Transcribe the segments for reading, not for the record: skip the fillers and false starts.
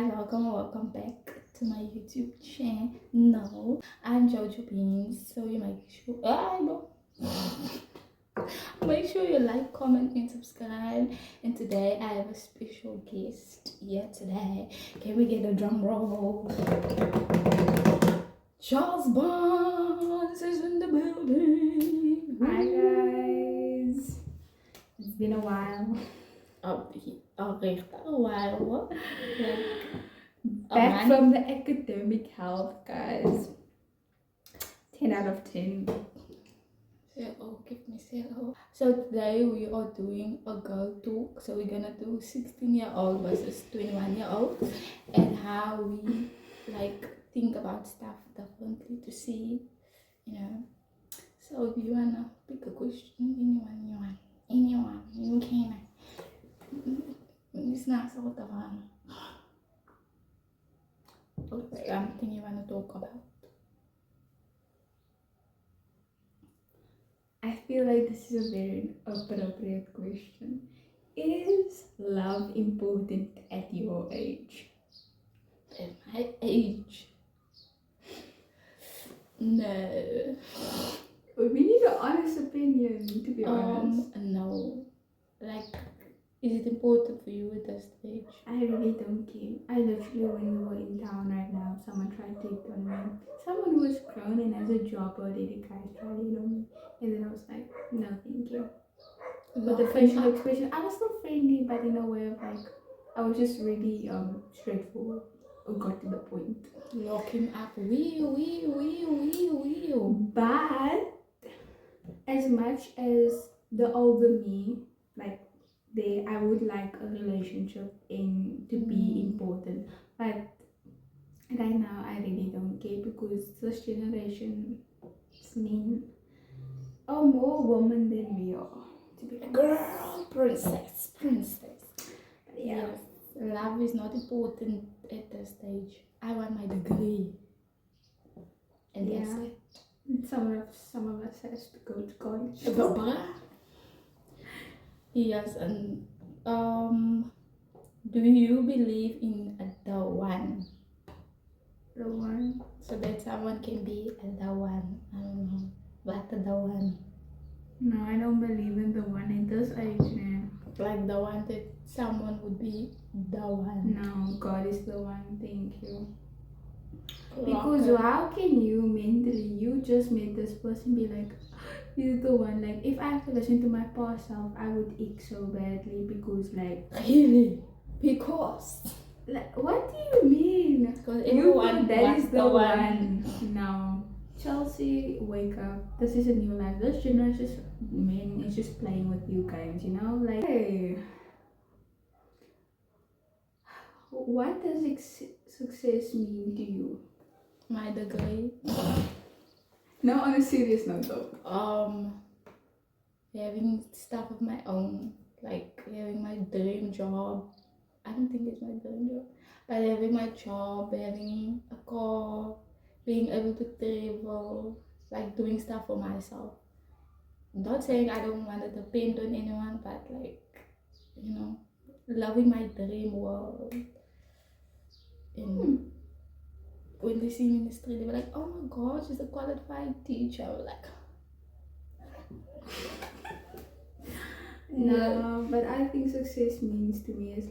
guys, welcome back to my YouTube channel. I'm Jojo Beans, so you make sure you like, comment, and subscribe. And today I have a special guest here today. Can we get a drum roll? Charles Barnes is in the building. Hi guys, it's been a while. Alrecht a while. Back from the academic health, guys. 10 out of 10. Give me 0. So today we are doing a girl talk. So we're gonna do 16-year-old versus 21-year-old and how we think about stuff differently to see, So if you wanna pick a question, anyone, you can. It's not so the one. Something you wanna talk about. I feel like this is a very appropriate question. Is love important at your age? At my age? No. We need an honest opinion, to be honest. No. Is it important for you at this stage? I really don't care. I literally, when we were in town right now, someone tried to hit on me. Someone who was grown and has a job already tried to hit on me. And then I was like, no, thank you. But the facial expression, I was still friendly, but in a way of I was just really straightforward. Or got to the point. Lock him up. Wheel. But as much as the older me, I would like a relationship to be important. But right now I really don't care because this generation men are more women than we are. To be honest. Girl, princess. Yeah. Yes, love is not important at this stage. I want my degree. And that's it. Some of us has to go to college. Yes, and do you believe in the one? The one. So that someone can be the one. I don't know. What the one? No, I don't believe in the one at this age, man. Like the one that someone would be the one. No, God is the one. Thank you. Because how can you mentally, you just made this person be like, he's the one. Like, if I have to listen to my past self, I would ache so badly because Really? Because? What do you mean? Because you thought that is the one. No. Chelsea, wake up. This is a new life. This generation man is just playing with you guys, hey. What does success mean to you? My degree. No, on a serious note though. Having stuff of my own, like having my dream job. I don't think it's my dream job, but having my job, having a car, being able to travel, doing stuff for myself. I'm not saying I don't want to depend on anyone, but loving my dream world. And when they see me in the street, they were like, oh my god, she's a qualified teacher. I was like, no, but I think success means to me is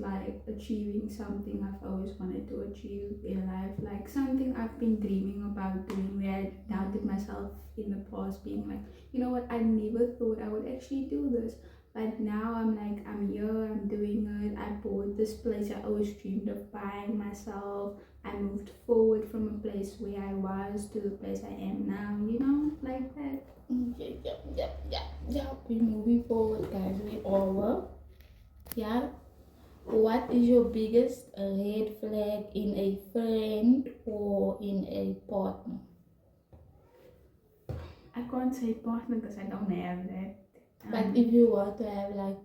achieving something I've always wanted to achieve in life, something I've been dreaming about doing, where I doubted myself in the past, being like, you know what, I never thought I would actually do this. But now I'm here, I'm doing it. I bought this place I always dreamed of buying myself. I moved forward from a place where I was to the place I am now, like that. Yeah. We're moving forward, guys. We all will. Yeah. What is your biggest red flag in a friend or in a partner? I can't say partner because I don't have that. But if you were to have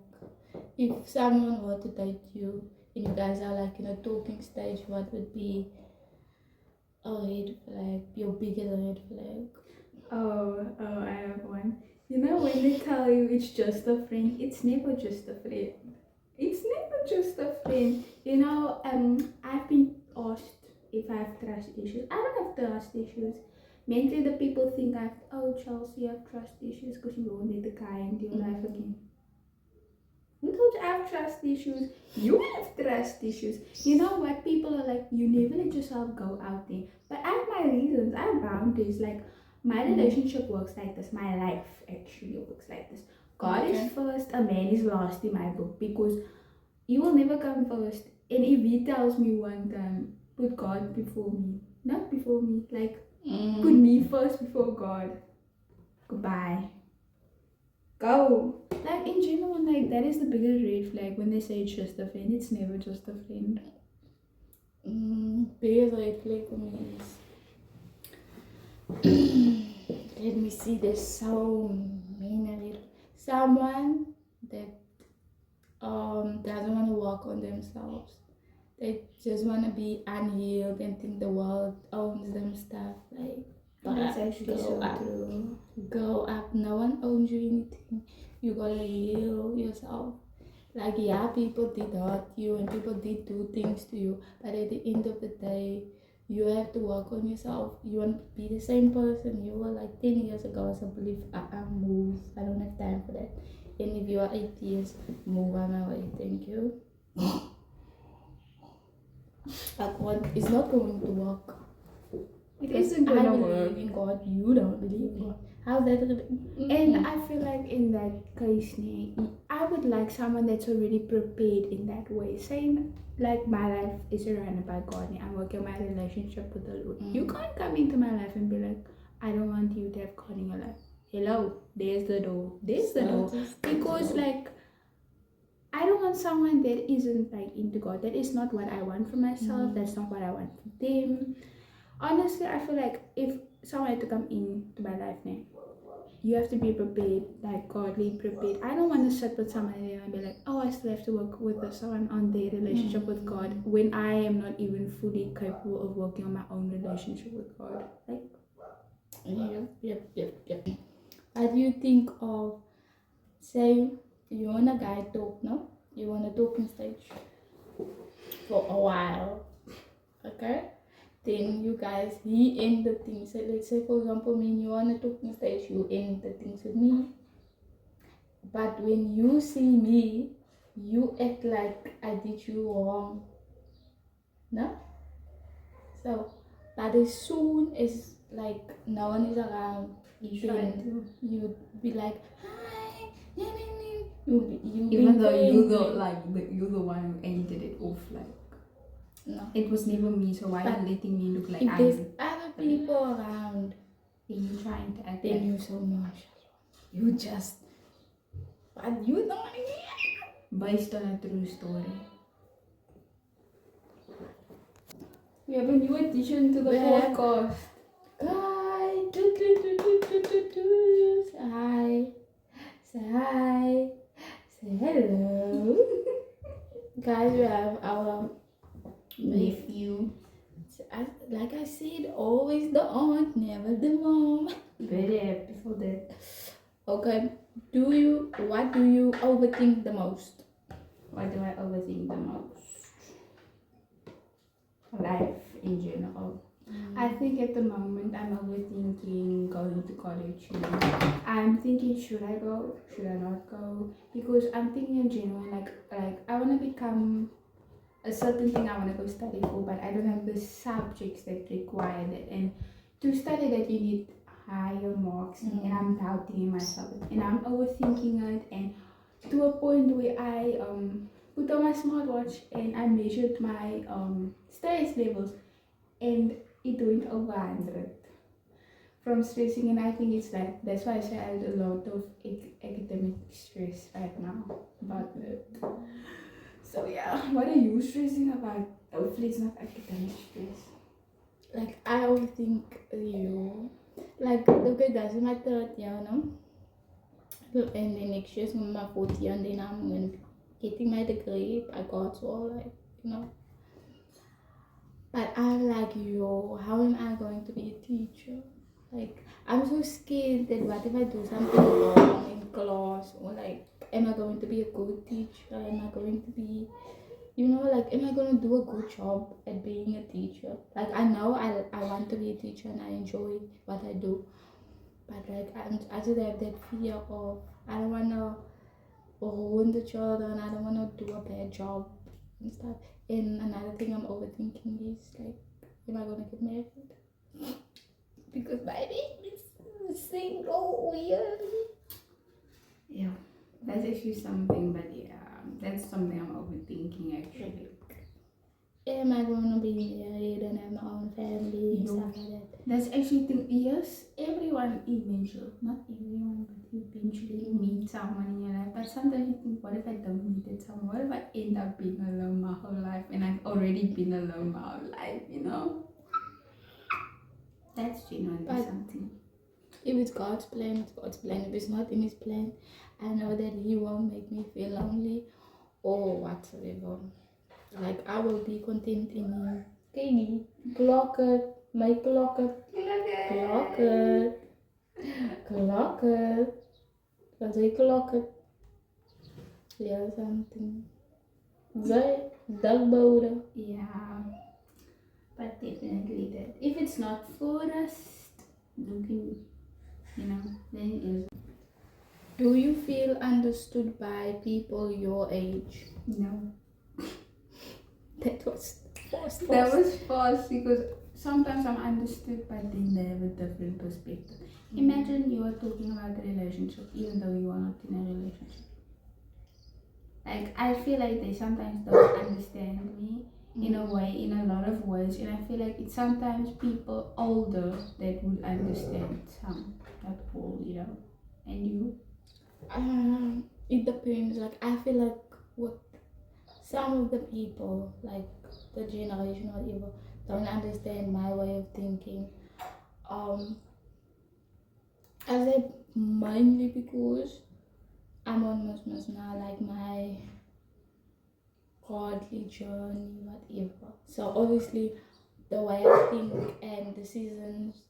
if someone were to date you and you guys are in a talking stage, what would be a red flag, your biggest red flag? Oh, I have one. When they tell you it's just a friend, it's never just a friend. It's never just a friend. I've been I have trust issues. I don't have trust issues. Mainly the people think Chelsea, you have trust issues because you won't meet the guy into your life again. Who told you I have trust issues? You have trust issues. You know what? People are like, you never let yourself go out there. But I have my reasons. I have boundaries. Like, my relationship works like this. My life actually works like this. God is first, a man is last in my book, because he will never come first. And if he tells me one time, put God before me, not before me, like put me first before God, goodbye. Go. Like in general, like that is the biggest red flag when they say it's just a friend. It's never just a friend. Biggest red flag for me is let me see. There's so many. Someone that doesn't want to work on themselves. They just want to be unhealed and think the world owns them stuff. Like, That's actually so true. Grow up. No one owns you anything. You gotta heal yourself. Like, yeah, people did hurt you and people did do things to you, but at the end of the day, you have to work on yourself. You want to be the same person you were like 10 years ago. So believe move. I don't have time for that. And if you are 8 years, move on my way. Thank you. It's not going to work. It isn't gonna I work. believe in God. You don't believe in God. How's that? And I feel like in that case, I would like someone that's already prepared in that way. Saying like my life is surrounded by God and I'm working on my relationship with the Lord. You can't come into my life and be like, I don't want you to have God in your life. Hello, there's the door. There's the door. Because like I don't want someone that isn't like into God. That is not what I want for myself. That's not what I want for them. Honestly, I feel like if someone had to come into my life now, you have to be prepared, like godly prepared. I don't want to sit with someone and be like, oh, I still have to work with someone on their relationship with God when I am not even fully capable of working on my own relationship with God. Like, Yep. What do you think of, say, you and a guy talk, no? You on a talking stage for a while, okay? Then you guys, he end the things. So let's say, for example, me and you on a talking stage, you end the things with me. But when you see me, you act like I did you wrong. No? So, but as soon as like no one is around, then you'd be like, hi, even though you're the one who ended it off, like. No. It was never me, so why are you letting me look like if I'm... there's other people around, then you're trying to act then you're so nonchalant. You just... But you don't... Based on a true story. We have a new addition to the podcast. Hi! Say hi. Say hi. Say hello. Guys, we have our... nephew. Like I said, always the aunt, never the mom. Very happy for that. Okay, what do you overthink the most? What do I overthink the most? Life in general. I think at the moment I'm overthinking going to college. I'm thinking, should I go? Should I not go? Because I'm thinking in general, like I want to become a certain thing I want to go study for, but I don't have the subjects that require that. And to study that, you need higher marks, and I'm doubting myself, and I'm overthinking it, and to a point where I put on my smartwatch and I measured my stress levels, and it went over 100 from stressing. And I think it's like that's why I say I had a lot of academic stress right now about it. So yeah, what are you stressing about? Hopefully it's not academic stress. Like I always think you, like okay, that's my third year, no? And then next year is my fourth year, and then I'm going to be getting my degree. I got so like, But I'm like, how am I going to be a teacher? Like, I'm so scared that what if I do something wrong in class, or like, am I going to be a good teacher? Am I going to be you know, like, am I gonna do a good job at being a teacher? Like, I know I want to be a teacher and I enjoy what I do, but like, I just have that fear of I don't wanna ruin the children. I don't wanna do a bad job and stuff. And another thing I'm overthinking is like, am I gonna get married? Because maybe it's single weird. Yeah, that's actually something, but yeah, that's something I'm overthinking actually. Am I gonna be married and have my own family and Yo. stuff like that? That's actually thing. Yes, everyone eventually, not everyone, but eventually meet someone in your life. But sometimes you think, what if I don't meet that someone? What if I end up being alone my whole life and I've already been alone my whole life? You know, that's genuinely But something. if it's God's plan, it's God's plan. If it's not in His plan, I know that He won't make me feel lonely or whatsoever. Like, I will be content in Him. Okay, clock it, my clock it, clock it, clock it. Wat jy clock it? Ja, something. Zij, dagbouwen. Yeah, but definitely that. If it's not for us, looking, you know, then it is. Do you feel understood by people your age? No. That was forced. That was false because sometimes I'm understood, but then they have a different perspective. Imagine you are talking about a relationship, even though you are not in a relationship. Like, I feel like they sometimes don't understand me in a way, in a lot of ways, and I feel like it's sometimes people older that would understand some, not all, you know. And you? It depends. Like, I feel like what some of the people, like the generation or whatever, don't understand my way of thinking. I say mainly because I'm on Muslims now, like my godly journey, whatever. So obviously, the way I think and decisions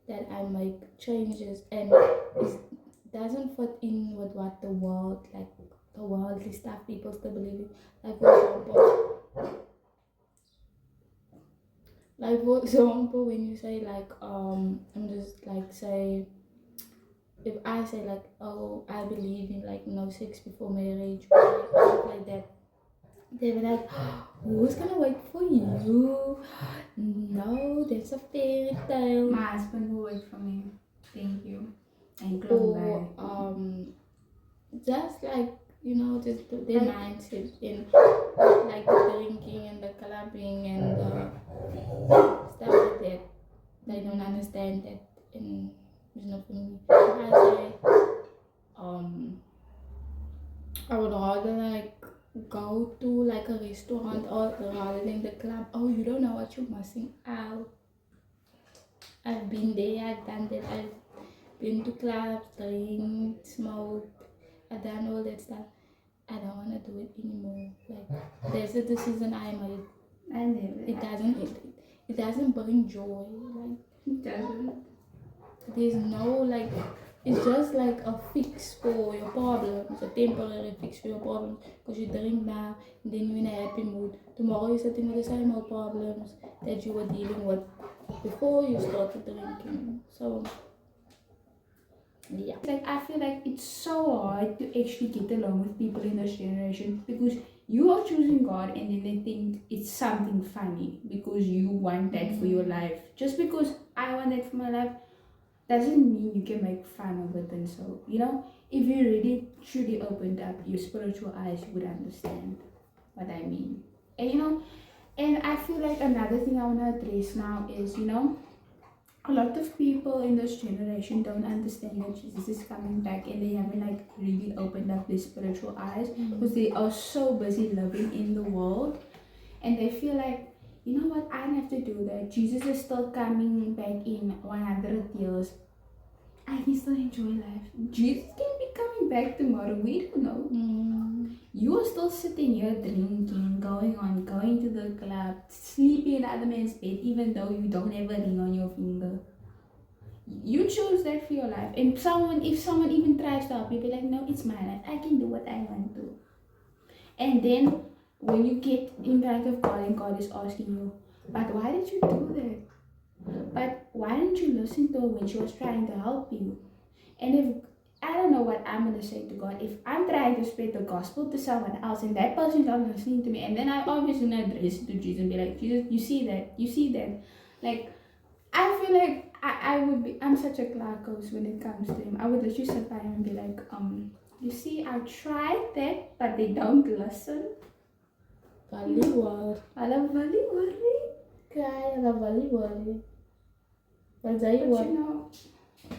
that I make changes and it doesn't fit in with what the world, like the worldly stuff people still believe in. Like for example, when you say like I'm just like say if I say like, oh, I believe in like no sex before marriage or stuff like that, they were like, who's gonna wait for you? No, that's a fairy tale. My husband will wait for me. Thank you. And Or just like, you know, just their mindset in like the drinking and the clubbing and the stuff like that. They don't understand that, and it's not for me. I say I would rather like go to like a restaurant or rather than the club. Oh, you don't know what you're missing out. I've been there, I've done that, I've been to clubs, drink, smoke, I've done all that stuff. I don't want to do it anymore. Like, there's a decision I made. And It doesn't bring joy. Like, it doesn't. there's no like, it's just like a fix for your problems, a temporary fix for your problems. Because you drink now, and then you're in a happy mood. Tomorrow you're sitting with the same old problems that you were dealing with before you started drinking. So, yeah. Like, I feel like it's so hard to actually get along with people in this generation because you are choosing God and then they think it's something funny because you want that for your life. Just because I want that for my life doesn't mean you can make fun of it. And so, you know, if you really truly opened up your spiritual eyes, you would understand what I mean. And you know, and I feel like another thing I want to address now is, you know, a lot of people in this generation don't understand that Jesus is coming back and they haven't like really opened up their spiritual eyes because they are so busy living in the world and they feel like, you know what, I don't have to do that. Jesus is still coming back in 100 years. I can still enjoy life. Jesus can be coming back tomorrow. We don't know. You are still sitting here drinking, going to the club, sleeping in other man's bed, even though you don't have a ring on your finger. You chose that for your life. And if someone even tries to help you, be like, no, it's my life. I can do what I want to. And then when you get in front of God and God is asking you, but why did you do that? But why didn't you listen to her when she was trying to help you? And if I don't know what I'm gonna say to God, if I'm trying to spread the gospel to someone else and that person's not listening to me, and then I obviously gonna address it to Jesus and be like, Jesus, you see that, like I feel like I'm such a Clarkos when it comes to him. I would literally sit by him and be like, you see, I tried that, but they don't listen. Vali war. Hulle wil nie hoor nie. Hulle wil nie hoor nie. Wat sê jy But hoor? you know,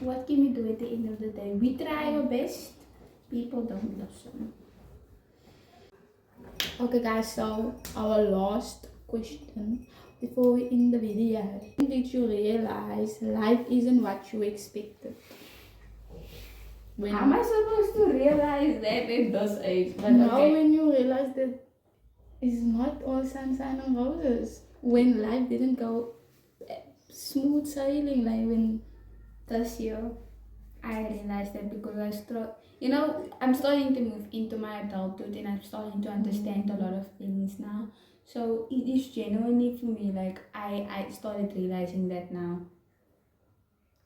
what can we do at the end of the day? We try our best. People don't listen. Okay guys, so our last question before we end the video. When did you realize life isn't what you expected? When How am I supposed to realize that at this age? But now okay. when you realize that it's not all sunshine and roses. When life didn't go smooth sailing, like when This year, I realized that because I'm starting to move into my adulthood and I'm starting to understand a lot of things now. So it is genuinely for me, like I started realizing that now.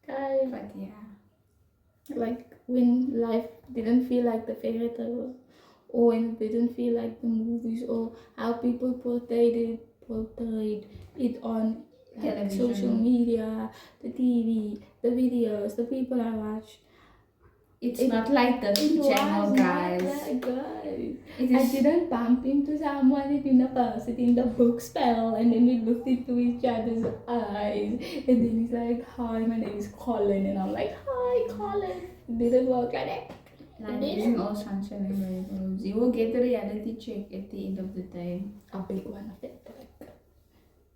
guys, But yeah. like when life didn't feel like the fairy tale, or when it didn't feel like the movies, or how people portrayed it on like Television. social media, the TV, the videos, the people I watch. It's not like the It channel, was guys. not like guys. It I is didn't bump into someone at university in the book spell, and then we looked into each other's eyes, and then he's like, "Hi, my name is Colin," and I'm like, "Hi, Colin." It didn't work like that. life isn't all sunshine and rainbows. You will get the reality check at the end of the day. A big one of it. Like,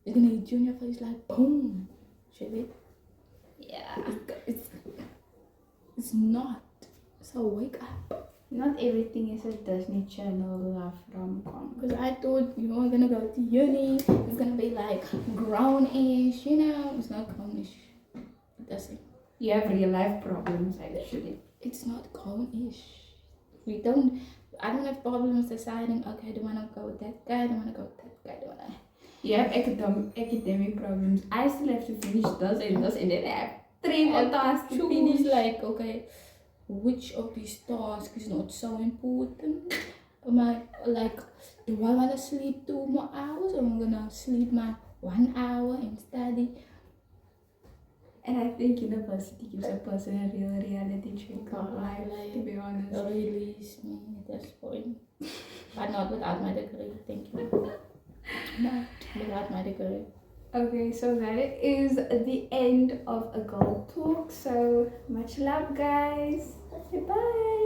it's gonna hit you in your face like boom. Should it? Yeah. It's not. So wake up. Not everything is a Disney Channel love rom-com. Because I thought you were gonna go to uni. It's gonna be like grown-ish, you know. It's not grown-ish. It doesn't. You have real life problems actually. It's not grown-ish. I don't have problems deciding, okay, do I wanna go with that guy, do I wanna go with that guy, do I wanna. You have academic problems. I still have to finish this and then I have 3 more tasks to Choose finish. like, okay, which of these tasks is not so important? Am I like, do I wanna sleep 2 more hours, or am I gonna sleep my 1 hour and study? And I think university gives a person a real reality check of Oh, life, like- to be honest. Release me at this point. But not without my degree, thank you. Not without my degree. Okay, so that is the end of a girl talk. So much love, guys. Bye.